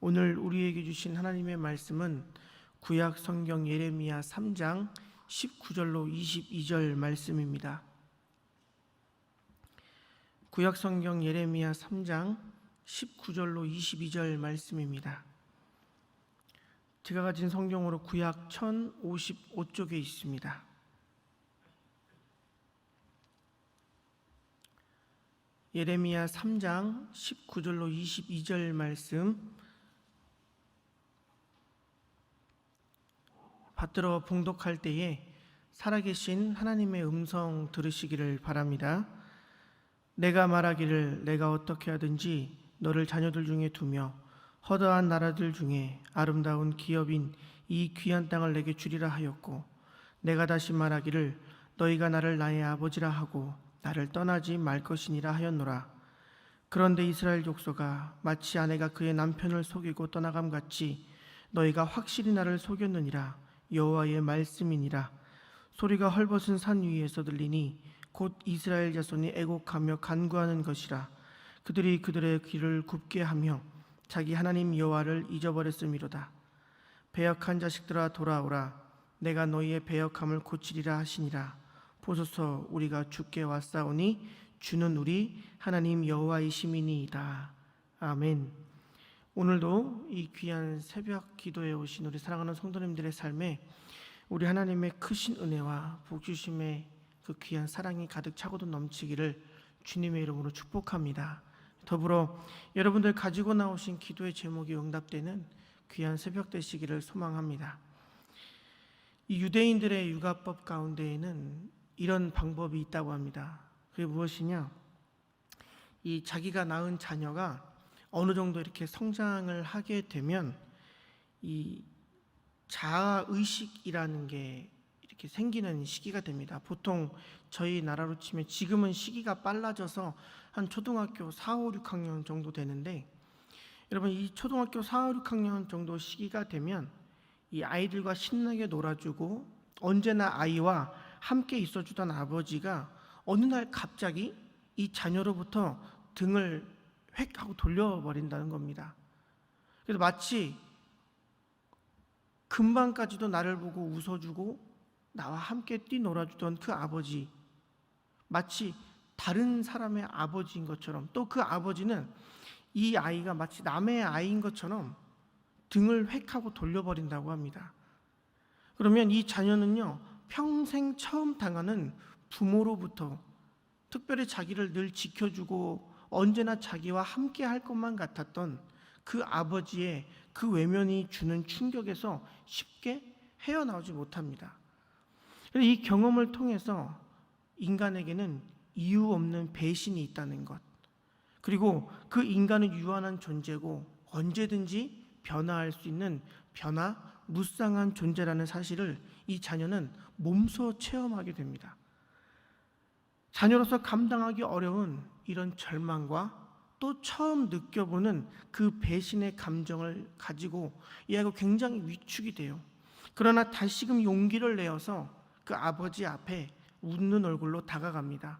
오늘 우리에게 주신 하나님의 말씀은 구약 성경 예레미야 3장 19절로 22절 말씀입니다. 구약 성경 예레미야 3장 19절로 22절 말씀입니다. 제가 가진 성경으로 구약 1055쪽에 있습니다. 예레미야 3장 19절로 22절 말씀 받들어 봉독할 때에 살아계신 하나님의 음성 들으시기를 바랍니다. 내가 말하기를 내가 어떻게 하든지 너를 자녀들 중에 두며 허다한 나라들 중에 아름다운 기업인 이 귀한 땅을 내게 주리라 하였고, 내가 다시 말하기를 너희가 나를 나의 아버지라 하고 나를 떠나지 말 것이니라 하였노라. 그런데 이스라엘 족속아, 마치 아내가 그의 남편을 속이고 떠나감 같이 너희가 확실히 나를 속였느니라. 여호와의 말씀이니라. 소리가 헐벗은 산 위에서 들리니 곧 이스라엘 자손이 애곡하며 간구하는 것이라. 그들이 그들의 귀를 굽게 하며 자기 하나님 여호와를 잊어버렸음이로다. 배역한 자식들아 돌아오라. 내가 너희의 배역함을 고치리라 하시니라. 보소서, 우리가 주께 왔사오니 주는 우리 하나님 여호와이시미니이다. 아멘. 오늘도 이 귀한 새벽 기도에 오신 우리 사랑하는 성도님들의 삶에 우리 하나님의 크신 은혜와 복주심의 그 귀한 사랑이 가득 차고도 넘치기를 주님의 이름으로 축복합니다. 더불어 여러분들 가지고 나오신 기도의 제목이 응답되는 귀한 새벽 되시기를 소망합니다. 이 유대인들의 육아법 가운데에는 이런 방법이 있다고 합니다. 그게 무엇이냐? 이 자기가 낳은 자녀가 어느 정도 이렇게 성장을 하게 되면 이 자아의식이라는 게 이렇게 생기는 시기가 됩니다. 보통 저희 나라로 치면 지금은 시기가 빨라져서 한 초등학교 4, 5, 6학년 정도 되는데, 여러분 이 초등학교 4, 5, 6학년 정도 시기가 되면 이 아이들과 신나게 놀아주고 언제나 아이와 함께 있어주던 아버지가 어느 날 갑자기 이 자녀로부터 등을 획 하고 돌려버린다는 겁니다. 그래서 마치 금방까지도 나를 보고 웃어주고 나와 함께 뛰놀아주던 그 아버지, 마치 다른 사람의 아버지인 것처럼, 또 그 아버지는 이 아이가 마치 남의 아이인 것처럼 등을 획 하고 돌려버린다고 합니다. 그러면 이 자녀는요, 평생 처음 당하는 부모로부터 특별히 자기를 늘 지켜주고 언제나 자기와 함께 할 것만 같았던 그 아버지의 그 외면이 주는 충격에서 쉽게 헤어나오지 못합니다. 이 경험을 통해서 인간에게는 이유 없는 배신이 있다는 것, 그리고 그 인간은 유한한 존재고 언제든지 변화할 수 있는 변화무쌍한 존재라는 사실을 이 자녀는 몸소 체험하게 됩니다. 자녀로서 감당하기 어려운 이런 절망과 또 처음 느껴보는 그 배신의 감정을 가지고 이 아이가 굉장히 위축이 돼요. 그러나 다시금 용기를 내어서 그 아버지 앞에 웃는 얼굴로 다가갑니다.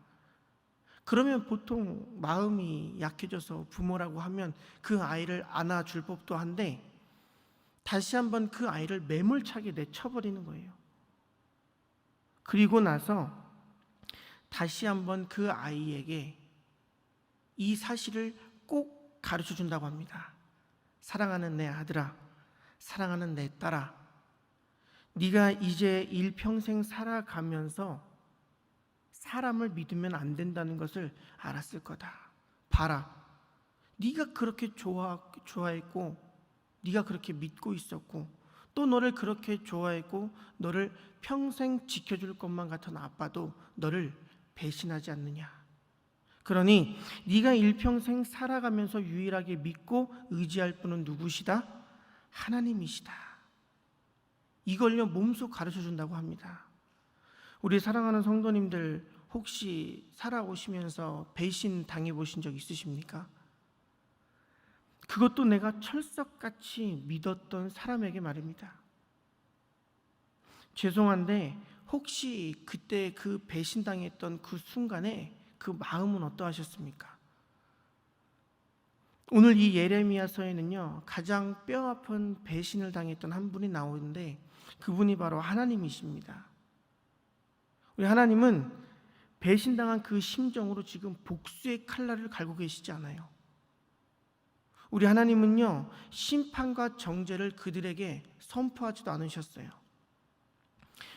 그러면 보통 마음이 약해져서 부모라고 하면 그 아이를 안아줄 법도 한데, 다시 한번 그 아이를 매몰차게 내쳐버리는 거예요. 그리고 나서 다시 한번 그 아이에게 이 사실을 꼭 가르쳐 준다고 합니다. 사랑하는 내 아들아, 사랑하는 내 딸아, 네가 이제 일평생 살아가면서 사람을 믿으면 안 된다는 것을 알았을 거다. 봐라, 네가 그렇게 좋아했고 네가 그렇게 믿고 있었고 또 너를 그렇게 좋아했고 너를 평생 지켜줄 것만 같은 아빠도 너를 배신하지 않느냐. 그러니 네가 일평생 살아가면서 유일하게 믿고 의지할 분은 누구시다? 하나님이시다. 이걸요 몸소 가르쳐 준다고 합니다. 우리 사랑하는 성도님들, 혹시 살아오시면서 배신 당해보신 적 있으십니까? 그것도 내가 철석같이 믿었던 사람에게 말입니다. 죄송한데 혹시 그때 그 배신당했던 그 순간에 그 마음은 어떠하셨습니까? 오늘 이 예레미야서에는요, 가장 뼈아픈 배신을 당했던 한 분이 나오는데 그분이 바로 하나님이십니다. 우리 하나님은 배신당한 그 심정으로 지금 복수의 칼날을 갈고 계시지 않아요. 우리 하나님은요, 심판과 정죄를 그들에게 선포하지도 않으셨어요.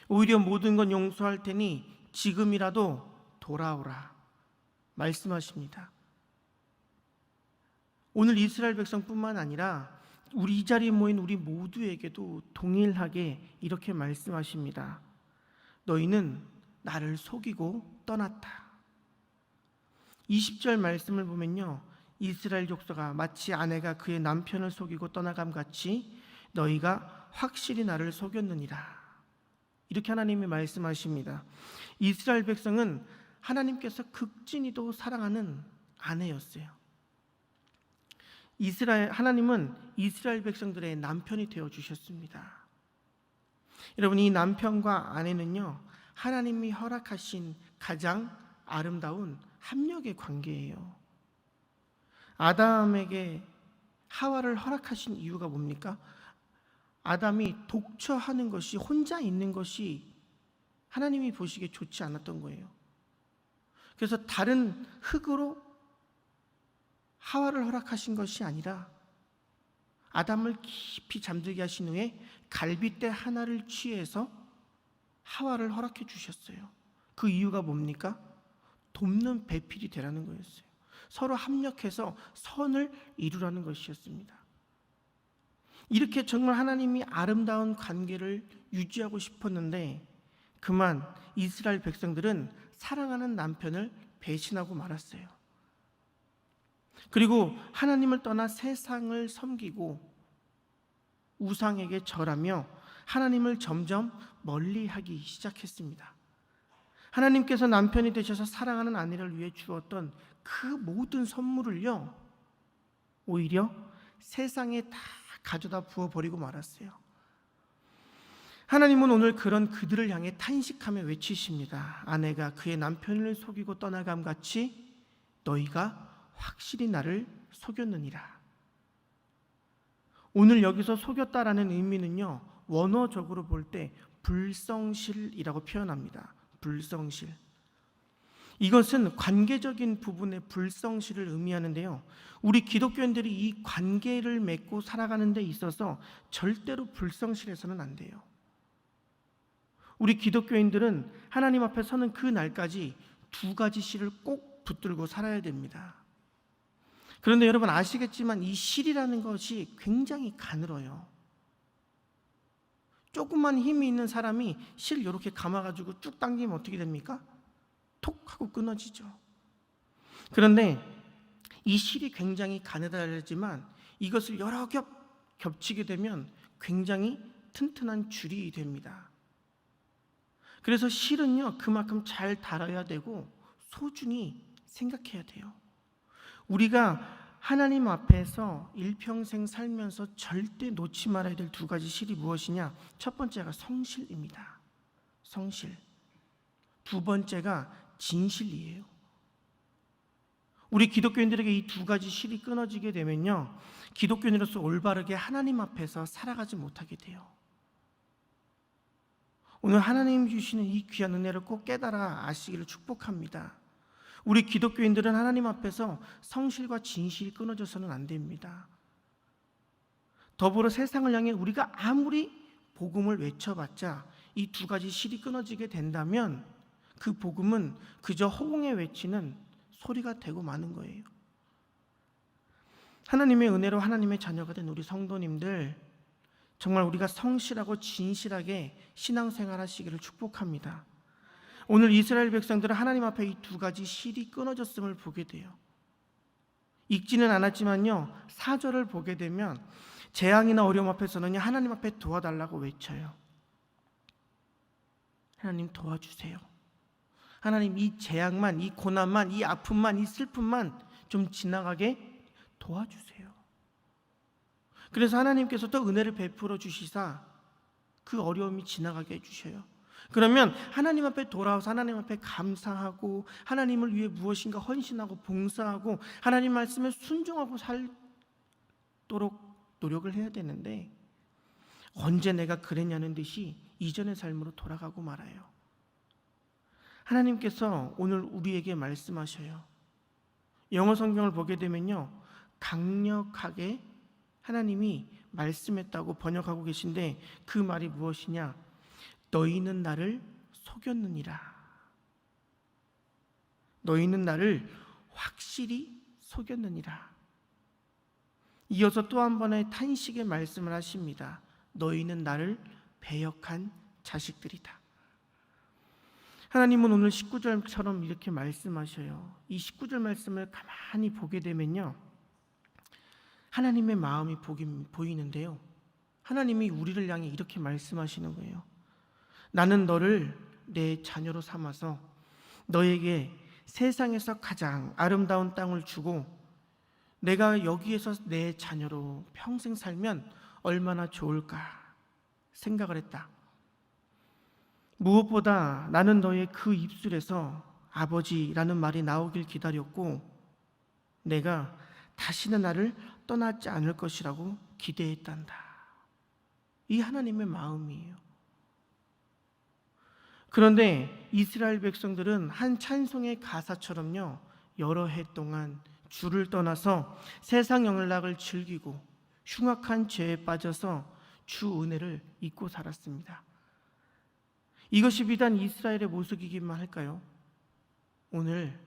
오히려 모든 건 용서할 테니 지금이라도 돌아오라 말씀하십니다. 오늘 이스라엘 백성뿐만 아니라 우리 이 자리에 모인 우리 모두에게도 동일하게 이렇게 말씀하십니다. 너희는 나를 속이고 떠났다. 20절 말씀을 보면요, 이스라엘 족속아, 마치 아내가 그의 남편을 속이고 떠나감 같이 너희가 확실히 나를 속였느니라. 이렇게 하나님이 말씀하십니다. 이스라엘 백성은 하나님께서 극진히도 사랑하는 아내였어요. 하나님은 이스라엘 백성들의 남편이 되어 주셨습니다. 여러분, 이 남편과 아내는요, 하나님이 허락하신 가장 아름다운 합력의 관계예요. 아담에게 하와를 허락하신 이유가 뭡니까? 아담이 독처하는 것이, 혼자 있는 것이 하나님이 보시기에 좋지 않았던 거예요. 그래서 다른 흙으로 하와를 허락하신 것이 아니라 아담을 깊이 잠들게 하신 후에 갈빗대 하나를 취해서 하와를 허락해 주셨어요. 그 이유가 뭡니까? 돕는 배필이 되라는 거였어요. 서로 합력해서 선을 이루라는 것이었습니다. 이렇게 정말 하나님이 아름다운 관계를 유지하고 싶었는데 그만 이스라엘 백성들은 사랑하는 남편을 배신하고 말았어요. 그리고 하나님을 떠나 세상을 섬기고 우상에게 절하며 하나님을 점점 멀리하기 시작했습니다. 하나님께서 남편이 되셔서 사랑하는 아내를 위해 주었던 그 모든 선물을요, 오히려 세상에 다 가져다 부어버리고 말았어요. 하나님은 오늘 그런 그들을 향해 탄식하며 외치십니다. 아내가 그의 남편을 속이고 떠나감 같이 너희가 확실히 나를 속였느니라. 오늘 여기서 속였다라는 의미는요, 원어적으로 볼 때 불성실이라고 표현합니다. 불성실. 이것은 관계적인 부분의 불성실을 의미하는데요, 우리 기독교인들이 이 관계를 맺고 살아가는 데 있어서 절대로 불성실해서는 안 돼요. 우리 기독교인들은 하나님 앞에 서는 그 날까지 두 가지 실을 꼭 붙들고 살아야 됩니다. 그런데 여러분 아시겠지만 이 실이라는 것이 굉장히 가늘어요. 조금만 힘이 있는 사람이 실 이렇게 감아가지고 쭉 당기면 어떻게 됩니까? 톡 하고 끊어지죠. 그런데 이 실이 굉장히 가느다랗지만 이것을 여러 겹 겹치게 되면 굉장히 튼튼한 줄이 됩니다. 그래서 실은요, 그만큼 잘 달아야 되고 소중히 생각해야 돼요. 우리가 하나님 앞에서 일평생 살면서 절대 놓지 말아야 될 두 가지 실이 무엇이냐? 첫 번째가 성실입니다. 성실. 두 번째가 진실이에요. 우리 기독교인들에게 이 두 가지 실이 끊어지게 되면요, 기독교인으로서 올바르게 하나님 앞에서 살아가지 못하게 돼요. 오늘 하나님 주시는 이 귀한 은혜를 꼭 깨달아 아시기를 축복합니다. 우리 기독교인들은 하나님 앞에서 성실과 진실이 끊어져서는 안 됩니다. 더불어 세상을 향해 우리가 아무리 복음을 외쳐봤자 이 두 가지 실이 끊어지게 된다면 그 복음은 그저 허공에 외치는 소리가 되고 마는 거예요. 하나님의 은혜로 하나님의 자녀가 된 우리 성도님들, 정말 우리가 성실하고 진실하게 신앙생활 하시기를 축복합니다. 오늘 이스라엘 백성들은 하나님 앞에 이 두 가지 실이 끊어졌음을 보게 돼요. 읽지는 않았지만요, 4절을 보게 되면 재앙이나 어려움 앞에서는 하나님 앞에 도와달라고 외쳐요. 하나님 도와주세요. 하나님 이 재앙만, 이 고난만, 이 아픔만, 이 슬픔만 좀 지나가게 도와주세요. 그래서 하나님께서 또 은혜를 베풀어 주시사 그 어려움이 지나가게 해주셔요. 그러면 하나님 앞에 돌아와서 하나님 앞에 감사하고 하나님을 위해 무엇인가 헌신하고 봉사하고 하나님 말씀에 순종하고 살 않도록 노력을 해야 되는데 언제 내가 그랬냐는 듯이 이전의 삶으로 돌아가고 말아요. 하나님께서 오늘 우리에게 말씀하셔요. 영어 성경을 보게 되면요, 강력하게 하나님이 말씀했다고 번역하고 계신데 그 말이 무엇이냐? 너희는 나를 속였느니라. 너희는 나를 확실히 속였느니라. 이어서 또 한 번의 탄식의 말씀을 하십니다. 너희는 나를 배역한 자식들이다. 하나님은 오늘 19절처럼 이렇게 말씀하셔요. 이 19절 말씀을 가만히 보게 되면요, 하나님의 마음이 보이는데요, 하나님이 우리를 향해 이렇게 말씀하시는 거예요. 나는 너를 내 자녀로 삼아서 너에게 세상에서 가장 아름다운 땅을 주고 내가 여기에서 내 자녀로 평생 살면 얼마나 좋을까 생각을 했다. 무엇보다 나는 너의 그 입술에서 아버지라는 말이 나오길 기다렸고 내가 다시는 나를 떠나지 않을 것이라고 기대했단다. 이 하나님의 마음이에요. 그런데 이스라엘 백성들은 한 찬송의 가사처럼요, 여러 해 동안 주를 떠나서 세상 영락을 즐기고 흉악한 죄에 빠져서 주 은혜를 잊고 살았습니다. 이것이 비단 이스라엘의 모습이기만 할까요? 오늘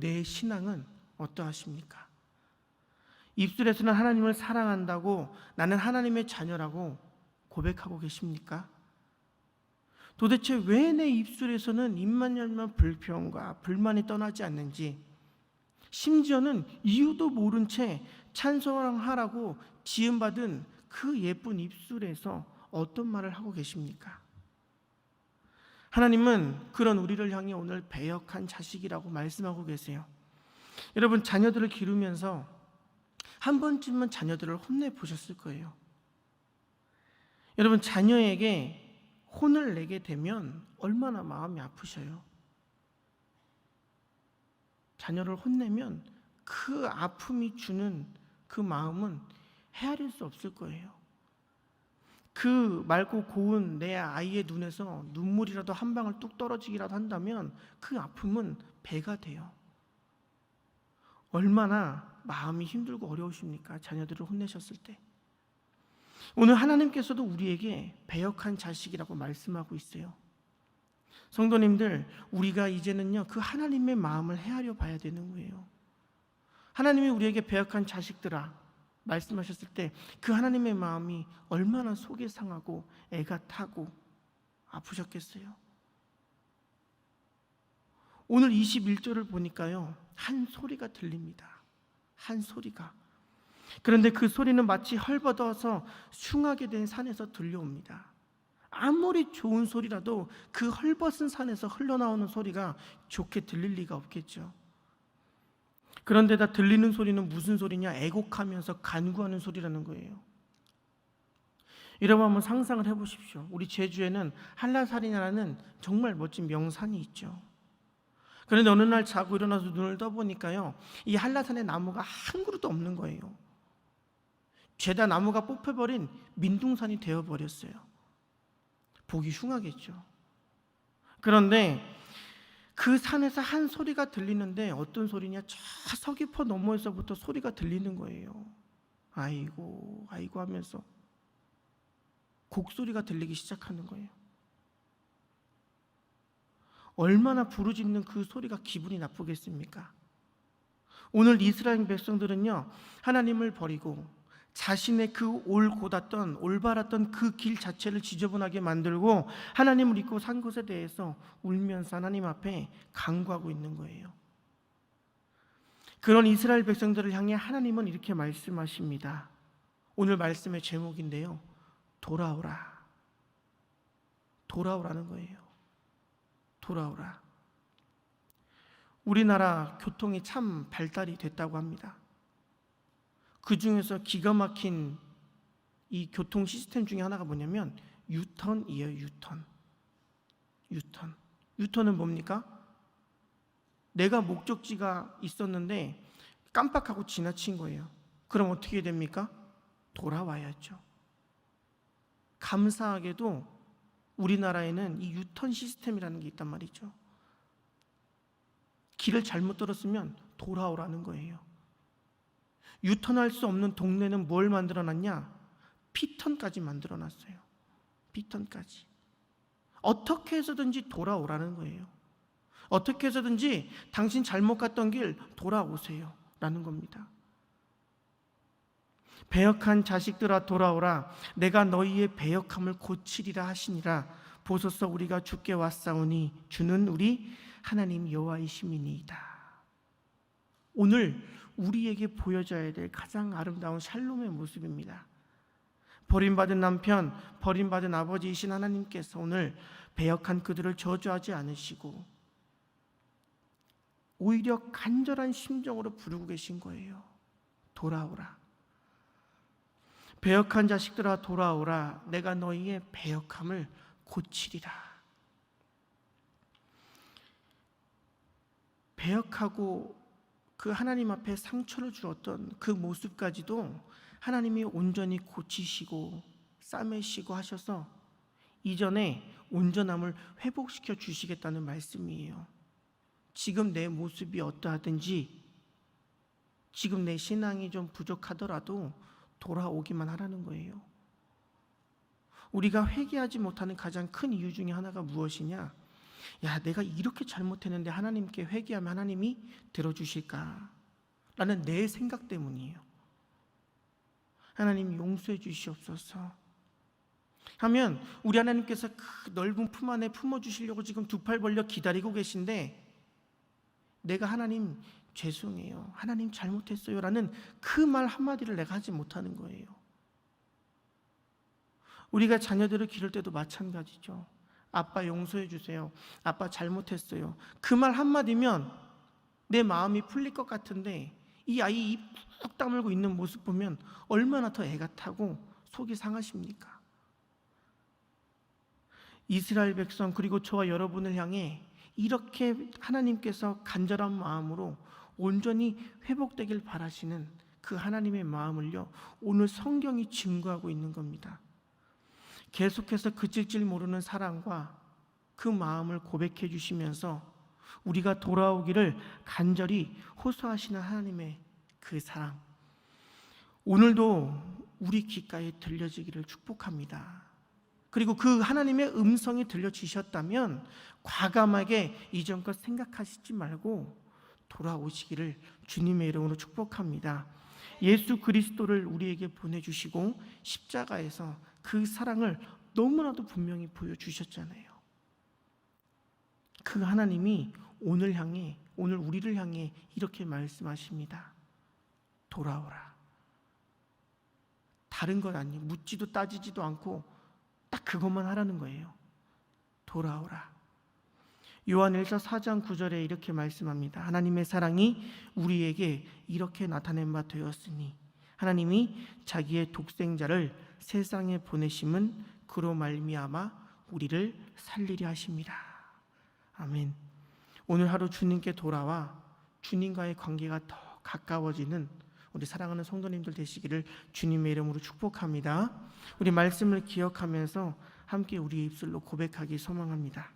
내 신앙은 어떠하십니까? 입술에서는 하나님을 사랑한다고, 나는 하나님의 자녀라고 고백하고 계십니까? 도대체 왜 내 입술에서는 입만 열면 불평과 불만이 떠나지 않는지, 심지어는 이유도 모른 채 찬송하라고 지음받은 그 예쁜 입술에서 어떤 말을 하고 계십니까? 하나님은 그런 우리를 향해 오늘 배역한 자식이라고 말씀하고 계세요. 여러분, 자녀들을 기르면서 한 번쯤은 자녀들을 혼내보셨을 거예요. 여러분, 자녀에게 혼을 내게 되면 얼마나 마음이 아프셔요. 자녀를 혼내면 그 아픔이 주는 그 마음은 헤아릴 수 없을 거예요. 그 맑고 고운 내 아이의 눈에서 눈물이라도 한 방울 뚝 떨어지기라도 한다면 그 아픔은 배가 돼요. 얼마나 마음이 힘들고 어려우십니까? 자녀들을 혼내셨을 때. 오늘 하나님께서도 우리에게 배역한 자식이라고 말씀하고 있어요. 성도님들, 우리가 이제는요, 그 하나님의 마음을 헤아려 봐야 되는 거예요. 하나님이 우리에게 배역한 자식들아 말씀하셨을 때 그 하나님의 마음이 얼마나 속이 상하고 애가 타고 아프셨겠어요. 오늘 21절을 보니까요, 한 소리가 들립니다. 한 소리가. 그런데 그 소리는 마치 헐벗어서 흉하게 된 산에서 들려옵니다. 아무리 좋은 소리라도 그 헐벗은 산에서 흘러나오는 소리가 좋게 들릴 리가 없겠죠. 그런데다 들리는 소리는 무슨 소리냐? 애곡하면서 간구하는 소리라는 거예요. 여러분, 한번 상상을 해보십시오. 우리 제주에는 한라산이라는 정말 멋진 명산이 있죠. 그런데 어느 날 자고 일어나서 눈을 떠보니까요, 이 한라산에 나무가 한 그루도 없는 거예요. 죄다 나무가 뽑혀버린 민둥산이 되어버렸어요. 보기 흉하겠죠. 그런데 그 산에서 한 소리가 들리는데 어떤 소리냐? 저 서귀포 너머에서부터 소리가 들리는 거예요. 아이고 아이고 하면서 곡소리가 들리기 시작하는 거예요. 얼마나 부르짖는 그 소리가 기분이 나쁘겠습니까? 오늘 이스라엘 백성들은요, 하나님을 버리고 자신의 그 올바랐던 그 길 자체를 지저분하게 만들고 하나님을 잊고 산 것에 대해서 울면서 하나님 앞에 간구하고 있는 거예요. 그런 이스라엘 백성들을 향해 하나님은 이렇게 말씀하십니다. 오늘 말씀의 제목인데요, 돌아오라. 돌아오라는 거예요. 돌아오라. 우리나라 교통이 참 발달이 됐다고 합니다. 그 중에서 기가 막힌 이 교통 시스템 중에 하나가 뭐냐면 유턴이에요. 유턴은 뭡니까? 내가 목적지가 있었는데 깜빡하고 지나친 거예요. 그럼 어떻게 됩니까? 돌아와야죠. 감사하게도 우리나라에는 이 유턴 시스템이라는 게 있단 말이죠. 길을 잘못 들었으면 돌아오라는 거예요. 유턴할 수 없는 동네는 뭘 만들어놨냐? 피턴까지 만들어놨어요. 피턴까지. 어떻게 해서든지 돌아오라는 거예요. 어떻게 해서든지 당신 잘못 갔던 길 돌아오세요 라는 겁니다. 배역한 자식들아 돌아오라. 내가 너희의 배역함을 고치리라 하시니라. 보소서 우리가 주께 왔사오니 주는 우리 하나님 여호와이심이니이다. 오늘 우리에게 보여져야 될 가장 아름다운 샬롬의 모습입니다. 버림받은 남편, 버림받은 아버지이신 하나님께서 오늘 배역한 그들을 저주하지 않으시고 오히려 간절한 심정으로 부르고 계신 거예요. 돌아오라. 배역한 자식들아 돌아오라. 내가 너희의 배역함을 고치리라. 배역하고 그 하나님 앞에 상처를 주었던 그 모습까지도 하나님이 온전히 고치시고 싸매시고 하셔서 이전에 온전함을 회복시켜 주시겠다는 말씀이에요. 지금 내 모습이 어떠하든지, 지금 내 신앙이 좀 부족하더라도 돌아오기만 하라는 거예요. 우리가 회개하지 못하는 가장 큰 이유 중에 하나가 무엇이냐? 야, 내가 이렇게 잘못했는데 하나님께 회개하면 하나님이 들어주실까? 라는 내 생각 때문이에요. 하나님 용서해 주시옵소서 하면 우리 하나님께서 그 넓은 품 안에 품어주시려고 지금 두 팔 벌려 기다리고 계신데, 내가 하나님 죄송해요, 하나님 잘못했어요 라는 그 말 한마디를 내가 하지 못하는 거예요. 우리가 자녀들을 기를 때도 마찬가지죠. 아빠 용서해 주세요, 아빠 잘못했어요, 그 말 한마디면 내 마음이 풀릴 것 같은데 이 아이 입 꾹 다물고 있는 모습 보면 얼마나 더 애가 타고 속이 상하십니까? 이스라엘 백성 그리고 저와 여러분을 향해 이렇게 하나님께서 간절한 마음으로 온전히 회복되길 바라시는 그 하나님의 마음을요, 오늘 성경이 증거하고 있는 겁니다. 계속해서 그칠 줄 모르는 사랑과 그 마음을 고백해 주시면서 우리가 돌아오기를 간절히 호소하시는 하나님의 그 사랑, 오늘도 우리 귓가에 들려지기를 축복합니다. 그리고 그 하나님의 음성이 들려주셨다면 과감하게 이전 것 생각하시지 말고 돌아오시기를 주님의 이름으로 축복합니다. 예수 그리스도를 우리에게 보내주시고 십자가에서 그 사랑을 너무나도 분명히 보여주셨잖아요. 그 하나님이 오늘 우리를 향해 이렇게 말씀하십니다. 돌아오라. 다른 건 아니에요. 묻지도 따지지도 않고 딱 그것만 하라는 거예요. 돌아오라. 요한일서 4장 9절에 이렇게 말씀합니다. 하나님의 사랑이 우리에게 이렇게 나타낸 바 되었으니 하나님이 자기의 독생자를 세상에 보내심은 그로 말미암아 우리를 살리려 하심이라. 아멘. 오늘 하루 주님께 돌아와 주님과의 관계가 더 가까워지는 우리 사랑하는 성도님들 되시기를 주님의 이름으로 축복합니다. 우리 말씀을 기억하면서 함께 우리 입술로 고백하기 소망합니다.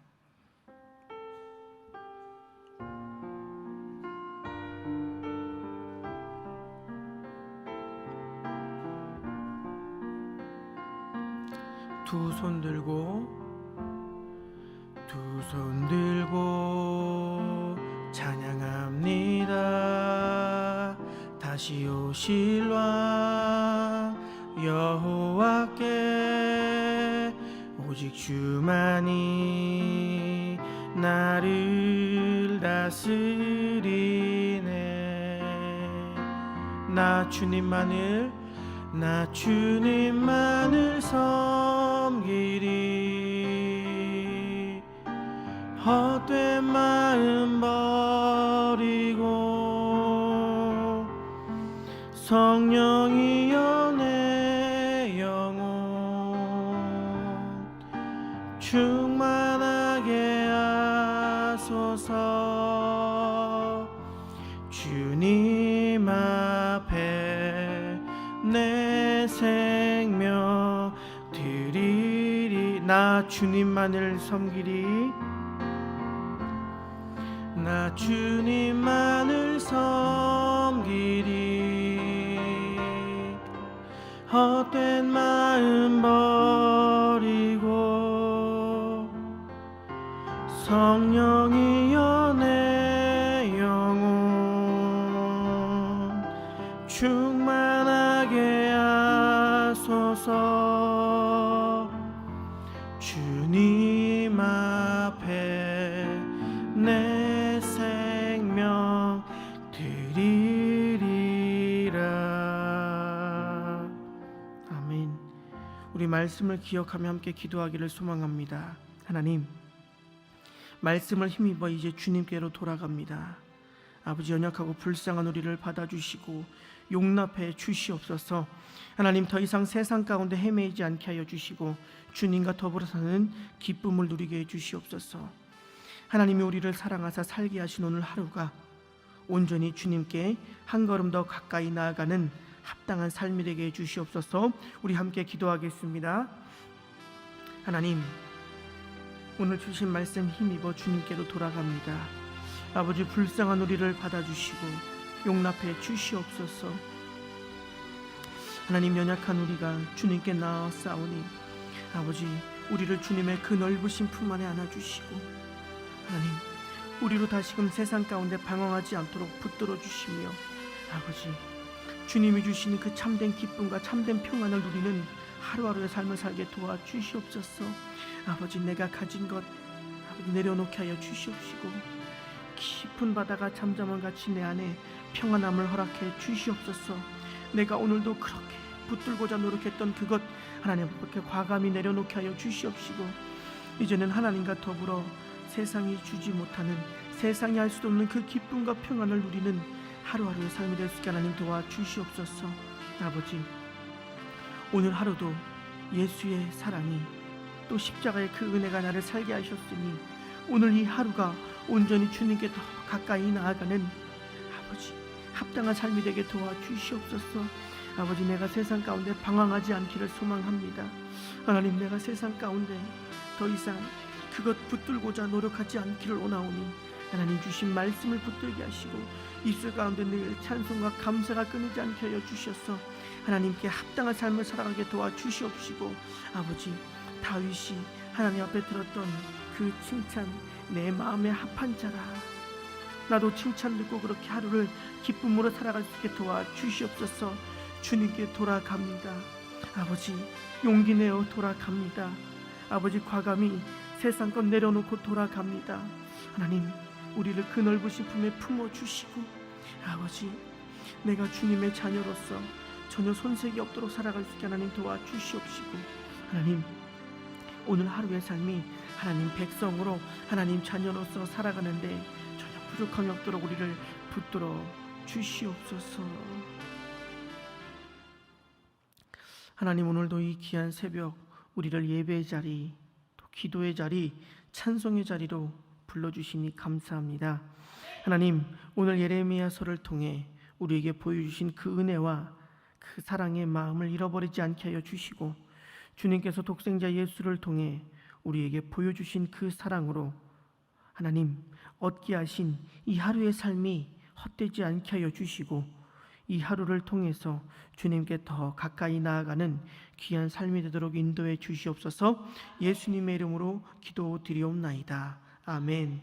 두 손 들고 찬양합니다. 다시 오실 왕 여호와께 오직 주만이 나를 다스리네. 나 주님만을 섬기리. 헛된 마음 버리고 성령이여 내 영혼 충만하게 하소서. 주님 내 생명 드리리. 나 주님만을 섬기리. 나 주님만을 섬기리. 헛된 마음 버리고 성령이여 내 영혼 충만하게 하소서. 주님 앞에 내 생명 드리리라. 아멘. 우리 말씀을 기억하며 함께 기도하기를 소망합니다. 하나님, 말씀을 힘입어 이제 주님께로 돌아갑니다. 아버지, 연약하고 불쌍한 우리를 받아주시고 용납해 주시옵소서. 하나님, 더 이상 세상 가운데 헤매이지 않게 하여 주시고 주님과 더불어 사는 기쁨을 누리게 해 주시옵소서. 하나님이 우리를 사랑하사 살게 하신 오늘 하루가 온전히 주님께 한 걸음 더 가까이 나아가는 합당한 삶이 되게 해 주시옵소서. 우리 함께 기도하겠습니다. 하나님, 오늘 주신 말씀 힘입어 주님께로 돌아갑니다. 아버지, 불쌍한 우리를 받아주시고 용납해 주시옵소서. 하나님, 연약한 우리가 주님께 나아 싸우니 아버지, 우리를 주님의 그 넓으신 품 안에 안아주시고 하나님, 우리로 다시금 세상 가운데 방황하지 않도록 붙들어 주시며 아버지, 주님이 주시는 그 참된 기쁨과 참된 평안을 누리는 하루하루의 삶을 살게 도와주시옵소서. 아버지, 내가 가진 것 아버지 내려놓게 하여 주시옵시고 깊은 바다가 잠잠한 같이 내 안에 평안함을 허락해 주시옵소서. 내가 오늘도 그렇게 붙들고자 노력했던 그것 하나님 그렇게 과감히 내려놓게 하여 주시옵시고 이제는 하나님과 더불어 세상이 주지 못하는, 세상이 할 수도 없는 그 기쁨과 평안을 누리는 하루하루의 삶이 될 수 있게 하나님 도와주시옵소서. 아버지, 오늘 하루도 예수의 사랑이 또 십자가의 그 은혜가 나를 살게 하셨으니 오늘 이 하루가 온전히 주님께 더 가까이 나아가는 아버지 합당한 삶이 되게 도와주시옵소서. 아버지, 내가 세상 가운데 방황하지 않기를 소망합니다. 하나님, 내가 세상 가운데 더 이상 그것 붙들고자 노력하지 않기를 원하오니 하나님 주신 말씀을 붙들게 하시고 입술 가운데 늘 찬송과 감사가 끊이지 않게 하여 주셔서 하나님께 합당한 삶을 살아가게 도와주시옵시고 아버지, 다윗이 하나님 앞에 들었던 그 칭찬, 내 마음에 합한 자라, 나도 칭찬 듣고 그렇게 하루를 기쁨으로 살아갈 수 있게 도와주시옵소서. 주님께 돌아갑니다. 아버지, 용기 내어 돌아갑니다. 아버지, 과감히 세상 것 내려놓고 돌아갑니다. 하나님, 우리를 그 넓으신 품에 품어주시고 아버지, 내가 주님의 자녀로서 전혀 손색이 없도록 살아갈 수 있게 하나님 도와주시옵시고 하나님, 오늘 하루의 삶이 하나님 백성으로 하나님 자녀로서 살아가는데 전혀 부족함이 없도록 우리를 붙들어 주시옵소서. 하나님, 오늘도 이 귀한 새벽 우리를 예배의 자리, 또 기도의 자리, 찬송의 자리로 불러주시니 감사합니다. 하나님, 오늘 예레미야서를 통해 우리에게 보여주신 그 은혜와 그 사랑의 마음을 잃어버리지 않게 하여 주시고 주님께서 독생자 예수를 통해 우리에게 보여주신 그 사랑으로 하나님 얻게 하신 이 하루의 삶이 헛되지 않게 하여 주시고 이 하루를 통해서 주님께 더 가까이 나아가는 귀한 삶이 되도록 인도해 주시옵소서. 예수님의 이름으로 기도드리옵나이다. 아멘.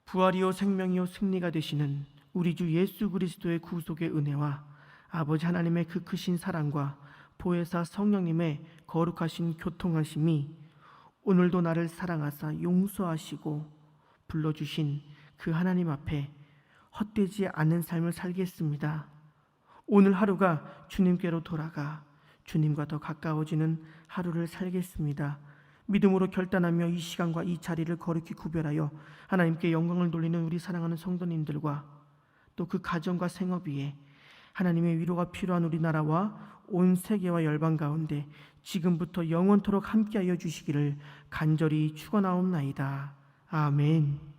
부활이요 생명이요 승리가 되시는 우리 주 예수 그리스도의 구속의 은혜와 아버지 하나님의 그 크신 사랑과 보혜사 성령님의 거룩하신 교통하심이 오늘도 나를 사랑하사 용서하시고 불러주신 그 하나님 앞에 헛되지 않은 삶을 살겠습니다. 오늘 하루가 주님께로 돌아가 주님과 더 가까워지는 하루를 살겠습니다. 믿음으로 결단하며 이 시간과 이 자리를 거룩히 구별하여 하나님께 영광을 돌리는 우리 사랑하는 성도님들과 또 그 가정과 생업 위에 하나님의 위로가 필요한 우리나라와 온 세계와 열방 가운데 지금부터 영원토록 함께하여 주시기를 간절히 축원하옵나이다. 아멘.